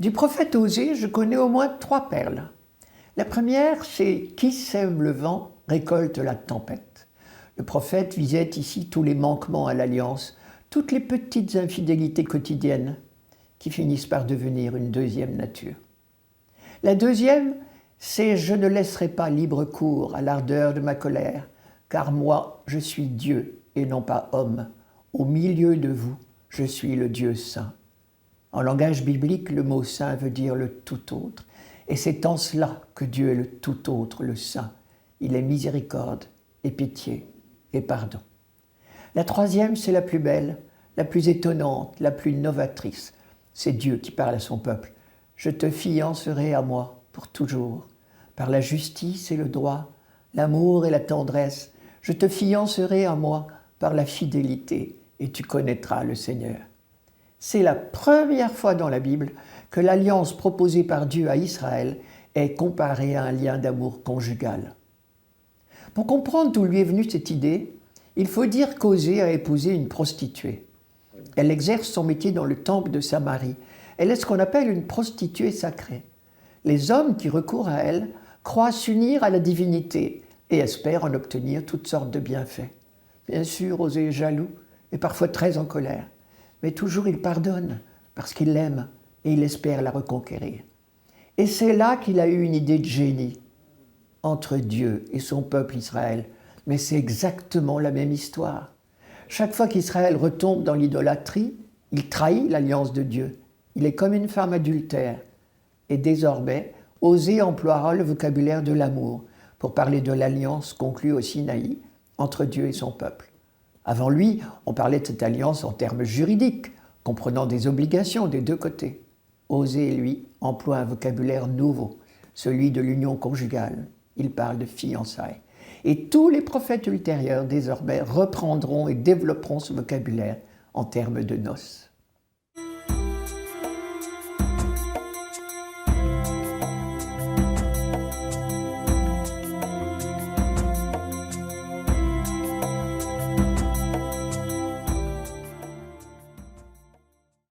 Du prophète Osée, je connais au moins 3 perles. La première, c'est « Qui sème le vent récolte la tempête ». Le prophète visait ici tous les manquements à l'alliance, toutes les petites infidélités quotidiennes qui finissent par devenir une deuxième nature. La deuxième, c'est « Je ne laisserai pas libre cours à l'ardeur de ma colère, car moi, je suis Dieu et non pas homme. Au milieu de vous, je suis le Dieu saint. » En langage biblique, le mot « saint » veut dire le tout autre. Et c'est en cela que Dieu est le tout autre, le saint. Il est miséricorde et pitié et pardon. La troisième, c'est la plus belle, la plus étonnante, la plus novatrice. C'est Dieu qui parle à son peuple. « Je te fiancerai à moi pour toujours. Par la justice et le droit, l'amour et la tendresse, je te fiancerai à moi par la fidélité et tu connaîtras le Seigneur. » C'est la première fois dans la Bible que l'alliance proposée par Dieu à Israël est comparée à un lien d'amour conjugal. Pour comprendre d'où lui est venue cette idée, il faut dire qu'Osée a épousé une prostituée. Elle exerce son métier dans le temple de Samarie. Elle est ce qu'on appelle une prostituée sacrée. Les hommes qui recourent à elle croient s'unir à la divinité et espèrent en obtenir toutes sortes de bienfaits. Bien sûr, Osée est jaloux et parfois très en colère. Mais toujours il pardonne parce qu'il l'aime et il espère la reconquérir. Et c'est là qu'il a eu une idée de génie entre Dieu et son peuple Israël. Mais c'est exactement la même histoire. Chaque fois qu'Israël retombe dans l'idolâtrie, il trahit l'alliance de Dieu. Il est comme une femme adultère. Et désormais, Osée emploiera le vocabulaire de l'amour pour parler de l'alliance conclue au Sinaï entre Dieu et son peuple. Avant lui, on parlait de cette alliance en termes juridiques, comprenant des obligations des deux côtés. Osée, lui, emploie un vocabulaire nouveau, celui de l'union conjugale. Il parle de fiançailles. Et tous les prophètes ultérieurs, désormais, reprendront et développeront ce vocabulaire en termes de noces.